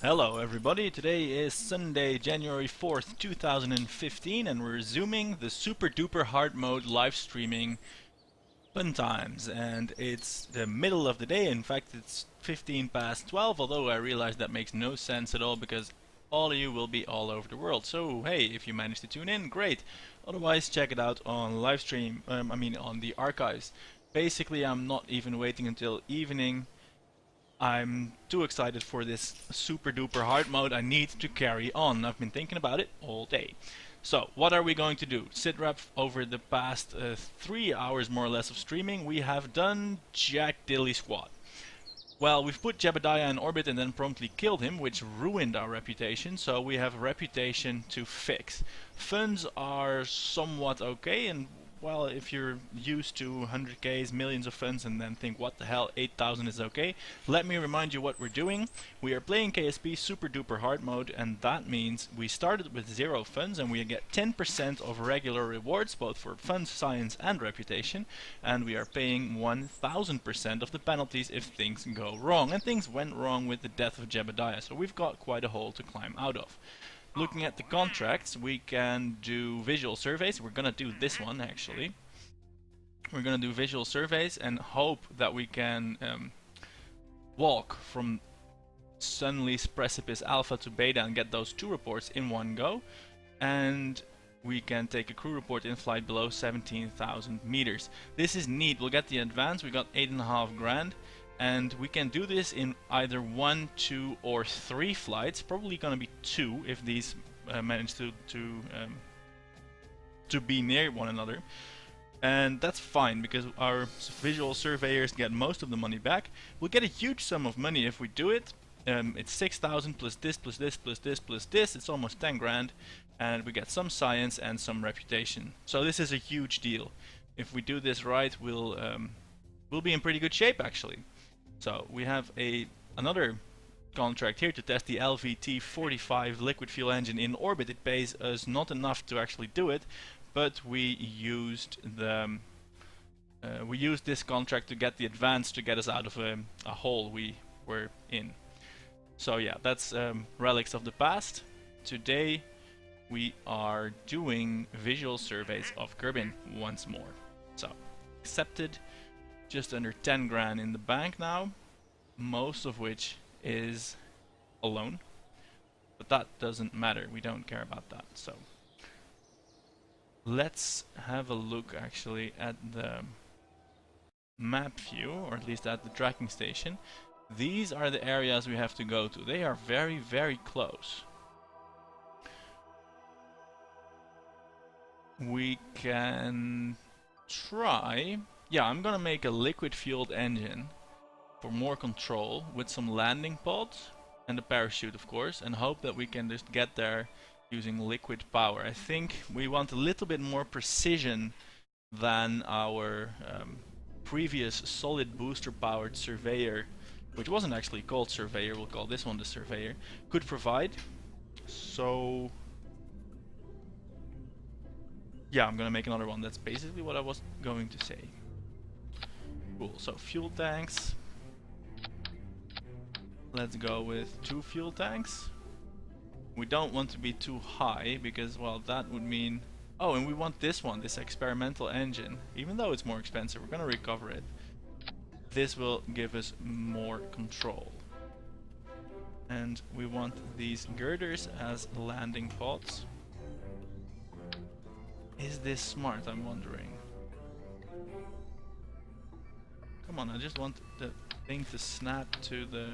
Hello everybody, today is Sunday, January 4th, 2015 and we're resuming the super duper hard mode live streaming fun times. And it's the middle of the day, in fact it's 15 past 12, although I realize that makes no sense at all because all of you will be all over the world. So hey, if you manage to tune in, great. Otherwise check it out on Livestream, on the archives. Basically I'm not even waiting until evening. I'm too excited for this super duper hard mode. I need to carry on. I've been thinking about it all day. So, what are we going to do? Sit rep over the past 3 hours more or less of streaming, we have done jack dilly squat. Well, we've put Jebediah in orbit and then promptly killed him, which ruined our reputation, so we have a reputation to fix. Funds are somewhat okay, and well, if you're used to 100k's, millions of funds, and then think, what the hell, 8,000 is okay, let me remind you what we're doing. We are playing KSP super duper hard mode, and that means we started with 0 funds, and we get 10% of regular rewards, both for funds, science, and reputation, and we are paying 1000% of the penalties if things go wrong. And things went wrong with the death of Jebediah, so we've got quite a hole to climb out of. Looking at the contracts, we can do visual surveys. We're gonna do this one actually. We're gonna do visual surveys and hope that we can walk from Sunly's Precipice Alpha to Beta and get those 2 reports in one go. And we can take a crew report in flight below 17,000 meters. This is neat. We'll get the advance. We got 8.5 grand. And we can do this in either 1, 2, or 3 flights. Probably gonna be 2 if these manage to be near one another. And that's fine because our visual surveyors get most of the money back. We'll get a huge sum of money if we do it. It's 6,000 plus this, plus this, plus this, plus this. It's almost 10 grand. And we get some science and some reputation. So this is a huge deal. If we do this right, we'll be in pretty good shape actually. So we have another contract here to test the LVT-45 liquid fuel engine in orbit. It pays us not enough to actually do it, but we used this contract to get the advance to get us out of a hole we were in. So yeah, that's relics of the past. Today we are doing visual surveys of Kerbin once more. So accepted. Just under 10 grand in the bank now, most of which is a loan, but that doesn't matter, we don't care about that. So let's have a look actually at the map view, or at least at the tracking station. These are the areas we have to go to. They are very, very close. We can try. Yeah, I'm gonna make a liquid fueled engine for more control with some landing pods and a parachute of course, and hope that we can just get there using liquid power. I think we want a little bit more precision than our previous solid booster powered surveyor, which wasn't actually called surveyor, we'll call this one the surveyor, could provide. So yeah, I'm gonna make another one. That's basically what I was going to say. Cool, so fuel tanks. Let's go with 2 fuel tanks. We don't want to be too high because, well, that would mean... Oh, and we want this one, this experimental engine. Even though it's more expensive, we're gonna recover it. This will give us more control. And we want these girders as landing pods. Is this smart, I'm wondering? Come on, I just want the thing to snap to the...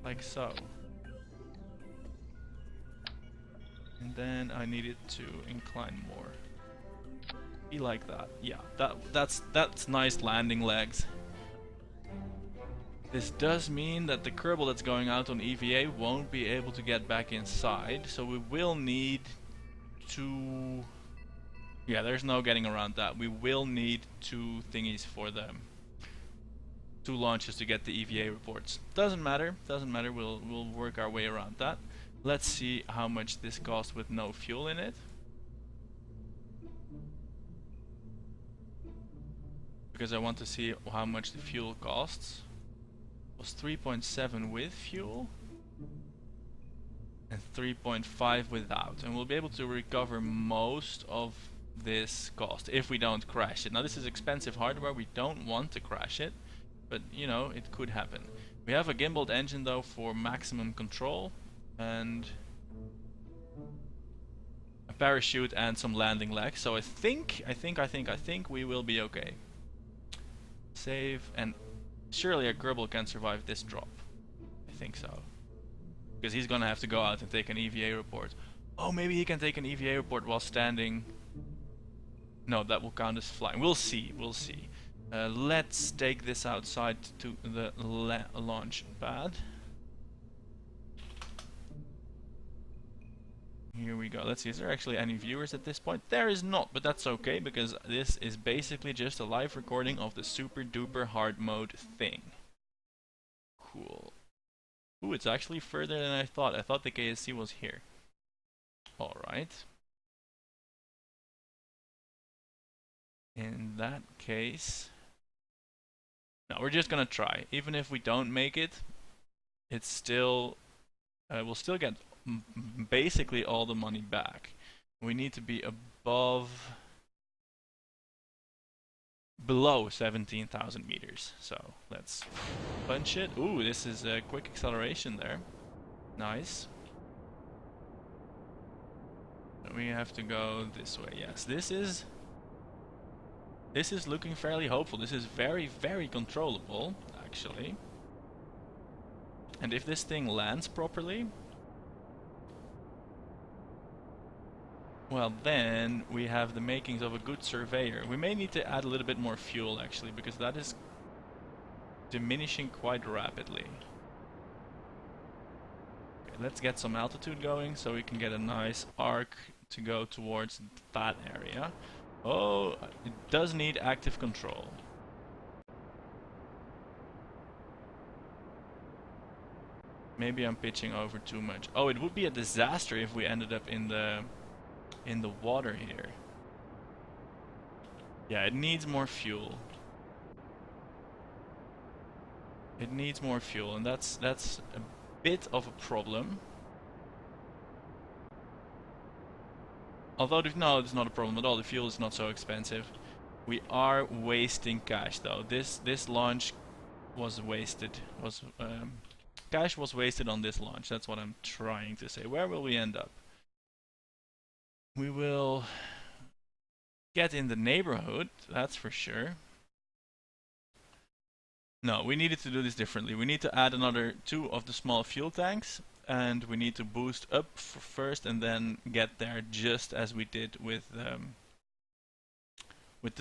like so. And then I need it to incline more. Be like that. Yeah, that's nice landing legs. This does mean that the Kerbal that's going out on EVA won't be able to get back inside, so we will need to... Yeah, there's no getting around that. We will need 2 thingies for them. 2 launches to get the EVA reports. Doesn't matter, we'll work our way around that. Let's see how much this costs with no fuel in it. Because I want to see how much the fuel costs. It was 3.7 with fuel. and 3.5 without, and we'll be able to recover most of this cost if we don't crash it. Now this is expensive hardware, we don't want to crash it, but you know, it could happen. We have a gimbaled engine though for maximum control, and a parachute and some landing legs, so I think we will be okay. Save, and surely a Gerbil can survive this drop. I think so. Because he's gonna have to go out and take an EVA report. Oh, maybe he can take an EVA report while standing. No, that will count as flying. We'll see, we'll see. Let's take this outside to the launch pad. Here we go. Let's see, is there actually any viewers at this point? There is not, but that's okay, because this is basically just a live recording of the super duper hard mode thing. Cool. Ooh, it's actually further than I thought. I thought the KSC was here. Alright. In that case... No, we're just gonna try. Even if we don't make it, it's still... we'll still get basically all the money back. We need to be below 17,000 meters. So let's punch it. Ooh, this is a quick acceleration there. Nice. We have to go this way. Yes, this is looking fairly hopeful. This is very, very controllable, actually. And if this thing lands properly, well, then we have the makings of a good surveyor. We may need to add a little bit more fuel, actually, because that is diminishing quite rapidly. Okay, let's get some altitude going so we can get a nice arc to go towards that area. Oh, it does need active control. Maybe I'm pitching over too much. Oh, it would be a disaster if we ended up in the water here. Yeah, it needs more fuel. It needs more fuel, and that's a bit of a problem. Although, no, it's not a problem at all. The fuel is not so expensive. We are wasting cash, though. This launch was wasted. Cash was wasted on this launch. That's what I'm trying to say. Where will we end up? We will get in the neighborhood, that's for sure. No, we needed to do this differently. We need to add another 2 of the small fuel tanks, and we need to boost up first and then get there just as we did with the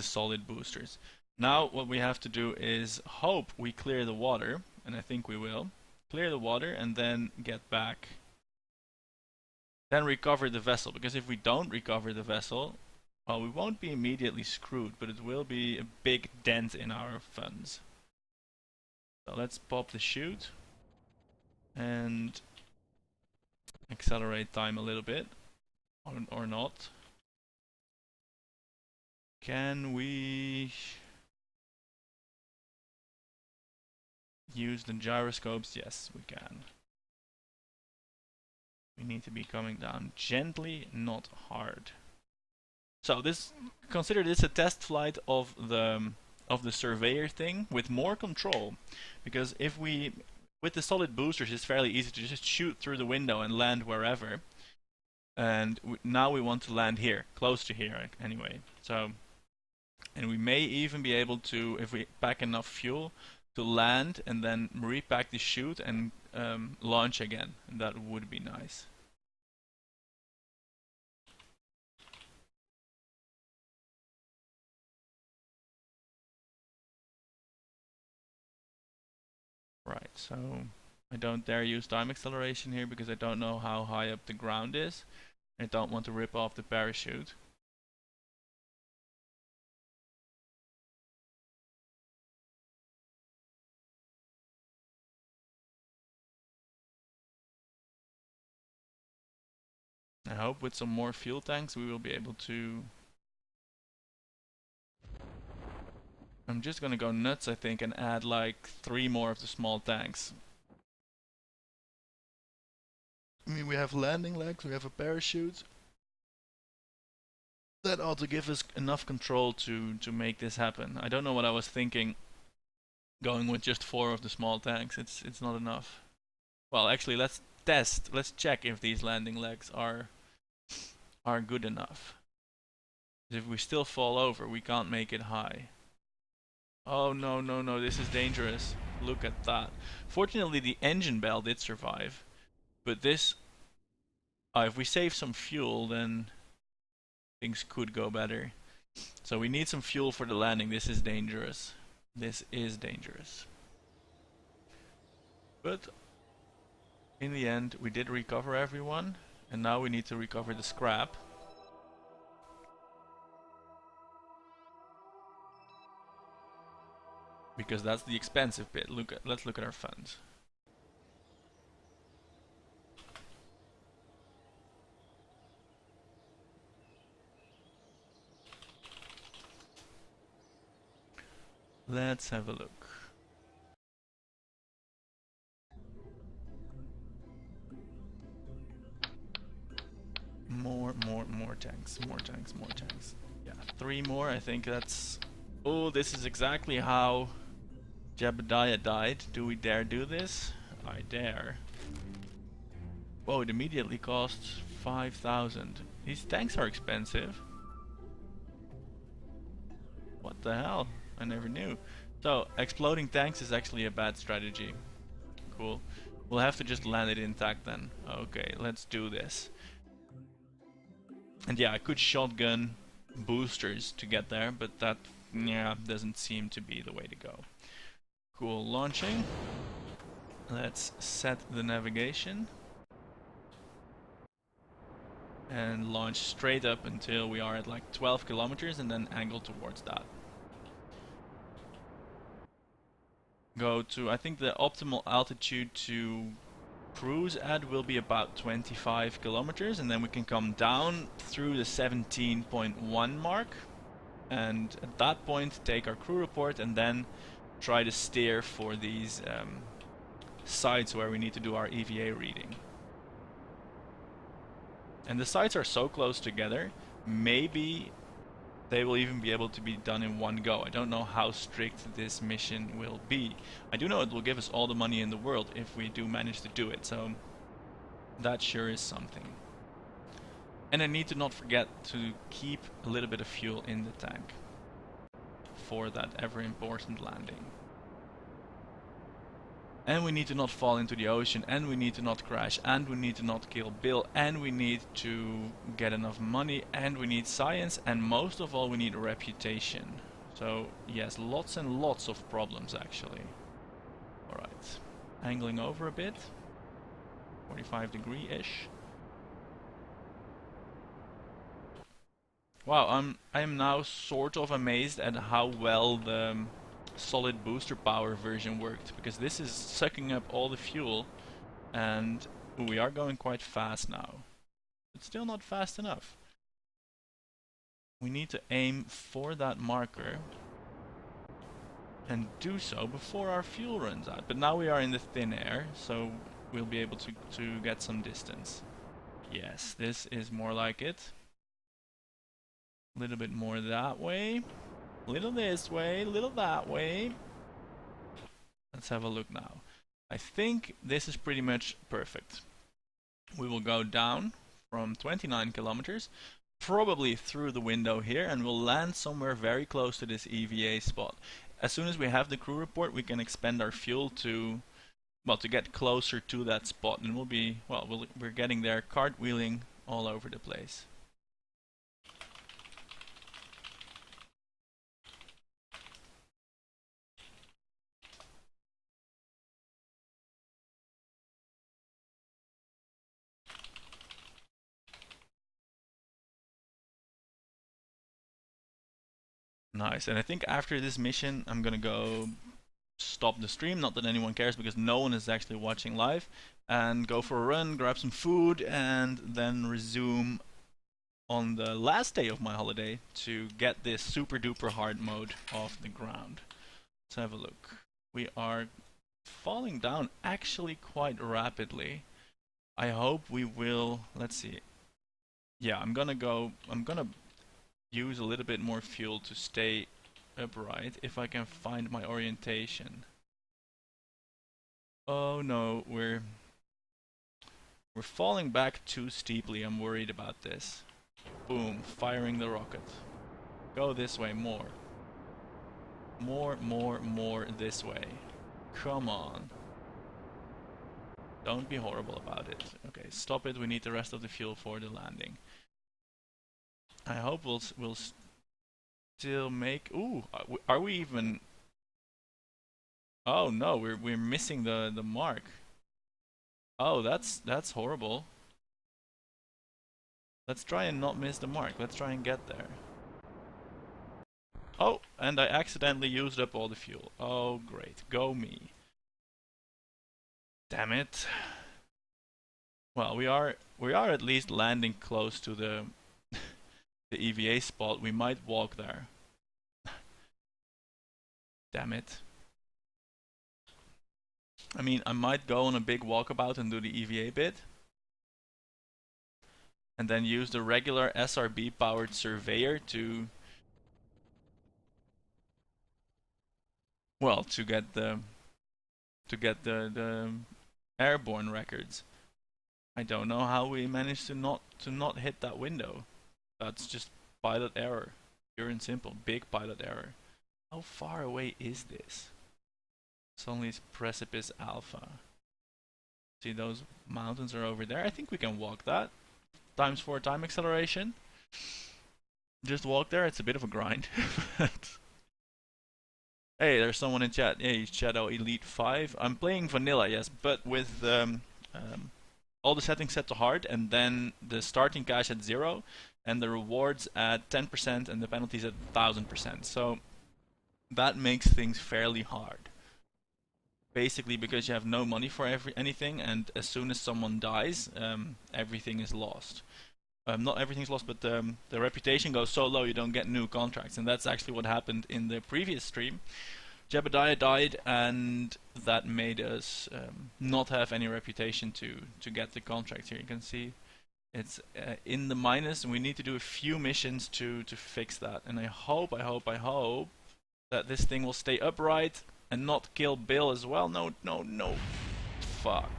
solid boosters. Now what we have to do is hope we clear the water, and I think we will. Clear the water and then get back. Then recover the vessel, because if we don't recover the vessel, well, we won't be immediately screwed, but it will be a big dent in our funds. So let's pop the chute and accelerate time a little bit, or not. Can we use the gyroscopes? Yes, we can. We need to be coming down gently, not hard. So consider this a test flight of the surveyor thing with more control, because if we, with the solid boosters, it's fairly easy to just shoot through the window and land wherever. And now we want to land here, close to here anyway. So, and we may even be able to, if we pack enough fuel, to land and then repack the chute and launch again. And that would be nice. Right, so I don't dare use time acceleration here because I don't know how high up the ground is. I don't want to rip off the parachute. I hope with some more fuel tanks we will be able to... I'm just gonna go nuts, I think, and add like 3 more of the small tanks. I mean, we have landing legs, we have a parachute. That ought to give us enough control to make this happen. I don't know what I was thinking going with just 4 of the small tanks. It's not enough. Well, actually, let's test. Let's check if these landing legs are good enough. If we still fall over, we can't make it high. Oh no, no, no, this is dangerous. Look at that. Fortunately, the engine bell did survive. But this... if we save some fuel, then things could go better. So we need some fuel for the landing. This is dangerous. This is dangerous. But in the end, we did recover everyone. And now we need to recover the scrap. Because that's the expensive bit. Let's look at our funds. Let's have a look. More tanks, more tanks, more tanks. Yeah, 3 more, I think that's... Oh, this is exactly how Jebediah died. Do we dare do this? I dare. Whoa, it immediately costs 5,000. These tanks are expensive. What the hell? I never knew. So, exploding tanks is actually a bad strategy. Cool. We'll have to just land it intact then. Okay, let's do this. And yeah, I could shotgun boosters to get there, but that, yeah, doesn't seem to be the way to go. Cool, launching. Let's set the navigation. And launch straight up until we are at like 12 kilometers and then angle towards that. Go to, I think the optimal altitude to cruise at will be about 25 kilometers, and then we can come down through the 17.1 mark, and at that point take our crew report and then try to steer for these sites where we need to do our EVA reading. And the sites are so close together, maybe they will even be able to be done in one go. I don't know how strict this mission will be. I do know it will give us all the money in the world if we do manage to do it, so that sure is something. And I need to not forget to keep a little bit of fuel in the tank for that ever important landing. And we need to not fall into the ocean, and we need to not crash, and we need to not kill Bill, and we need to get enough money, and we need science, and most of all we need a reputation. So yes, lots and lots of problems actually. Alright, angling over a bit, 45-degree-ish. Wow, I am now sort of amazed at how well the solid booster power version worked, because this is sucking up all the fuel, and we are going quite fast now. It's still not fast enough. We need to aim for that marker and do so before our fuel runs out. But now we are in the thin air, so we'll be able to get some distance. Yes, this is more like it. A little bit more that way. Little this way, little that way. Let's have a look now. I think this is pretty much perfect. We will go down from 29 kilometers, probably through the window here, and we'll land somewhere very close to this EVA spot. As soon as we have the crew report, we can expend our fuel to, well, to get closer to that spot, and we'll be, well, we're getting there, cartwheeling all over the place. Nice, and I think after this mission I'm gonna go stop the stream, not that anyone cares because no one is actually watching live, and go for a run, grab some food, and then resume on the last day of my holiday to get this super duper hard mode off the ground. Let's have a look. We are falling down actually quite rapidly. I hope we will. Let's see. Yeah, I'm gonna use a little bit more fuel to stay upright if I can find my orientation. Oh no, we're falling back too steeply. I'm worried about this. Boom, firing the rocket. Go this way more. More this way. Come on. Don't be horrible about it. Okay, stop it. We need the rest of the fuel for the landing. I hope we'll still make. Ooh, are we even? Oh no, we're missing the mark. Oh, that's horrible. Let's try and not miss the mark. Let's try and get there. Oh, and I accidentally used up all the fuel. Oh, great. Go me. Damn it. Well, we are at least landing close to the the EVA spot. We might walk there. Damn it. I mean, I might go on a big walkabout and do the EVA bit. And then use the regular SRB powered surveyor to, well, to get the airborne records. I don't know how we managed to not hit that window. That's just pilot error. Pure and simple. Big pilot error. How far away is this? It's only Precipice Alpha. See, those mountains are over there. I think we can walk that. ×4 time acceleration. Just walk there. It's a bit of a grind. Hey, there's someone in chat. Hey, Shadow Elite 5. I'm playing vanilla, yes, but with all the settings set to hard, and then the starting cash at 0, and the rewards at 10%, and the penalties at 1000%. So that makes things fairly hard. Basically, because you have no money for anything, and as soon as someone dies, everything is lost. Not everything's lost, but the reputation goes so low you don't get new contracts, and that's actually what happened in the previous stream. Jebediah died, and that made us not have any reputation to get the contract. Here you can see it's in the minus, and we need to do a few missions to fix that. And I hope that this thing will stay upright and not kill Bill as well. No. Fuck.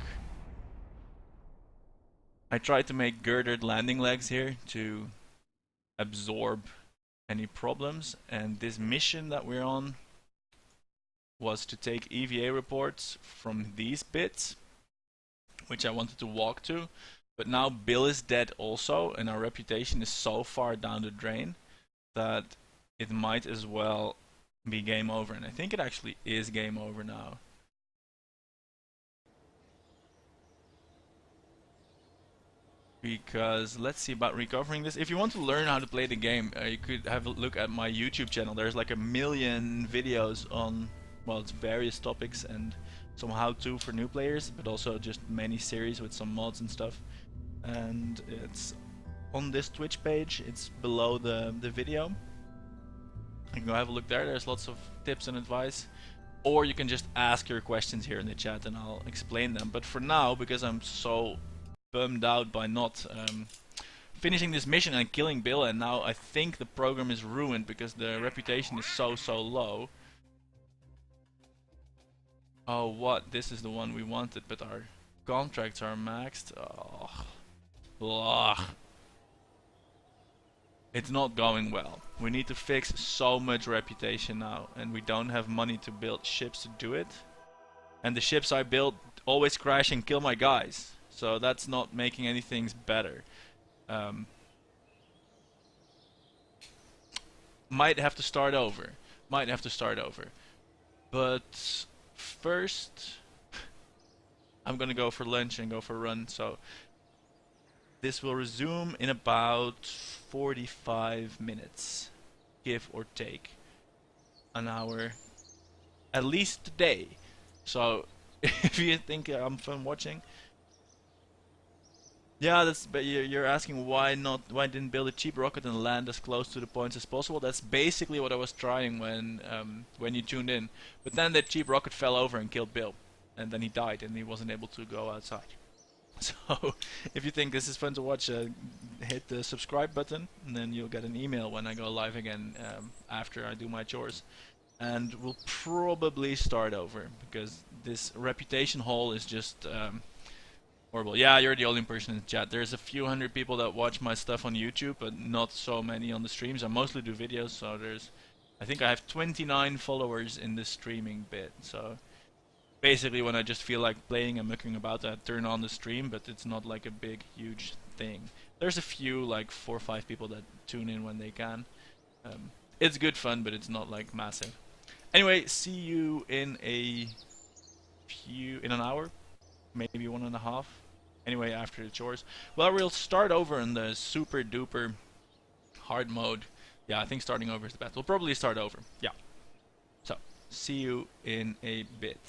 I tried to make girdered landing legs here to absorb any problems, and this mission that we're on was to take EVA reports from these bits, which I wanted to walk to, but now Bill is dead also, and our reputation is so far down the drain that it might as well be game over, and I think it actually is game over now. Because let's see about recovering this. If you want to learn how to play the game, you could have a look at my YouTube channel. There's like 1 million videos on, well, it's various topics and some how-to for new players, but also just many series with some mods and stuff. And it's on this Twitch page. It's below the video. You can go have a look there. There's lots of tips and advice. Or you can just ask your questions here in the chat and I'll explain them. But for now, because I'm so bummed out by not finishing this mission and killing Bill, and now I think the program is ruined because the reputation is so low. Oh, what? This is the one we wanted, but our contracts are maxed. Oh. Ugh. It's not going well. We need to fix so much reputation now, and we don't have money to build ships to do it. And the ships I build always crash and kill my guys. So that's not making anything better. Might have to start over. But first, I'm gonna go for lunch and go for a run. So this will resume in about 45 minutes, give or take an hour, at least today. So if you think I'm fun watching. Yeah, but you're asking why didn't build a cheap rocket and land as close to the points as possible. That's basically what I was trying when you tuned in. But then that cheap rocket fell over and killed Bill, and then he died and he wasn't able to go outside. So if you think this is fun to watch, hit the subscribe button, and then you'll get an email when I go live again after I do my chores. And we'll probably start over because this reputation hole is just horrible. Yeah, you're the only person in the chat. There's a few hundred people that watch my stuff on YouTube, but not so many on the streams. I mostly do videos, so I think I have 29 followers in this streaming bit. So basically, when I just feel like playing and mucking about, I turn on the stream, but it's not like a big, huge thing. There's a few, like 4 or 5 people that tune in when they can. It's good fun, but it's not like massive. Anyway, see you in in an hour, maybe 1.5. Anyway, after the chores. Well, we'll start over in the super duper hard mode. Yeah, I think starting over is the best. We'll probably start over. Yeah. So, see you in a bit.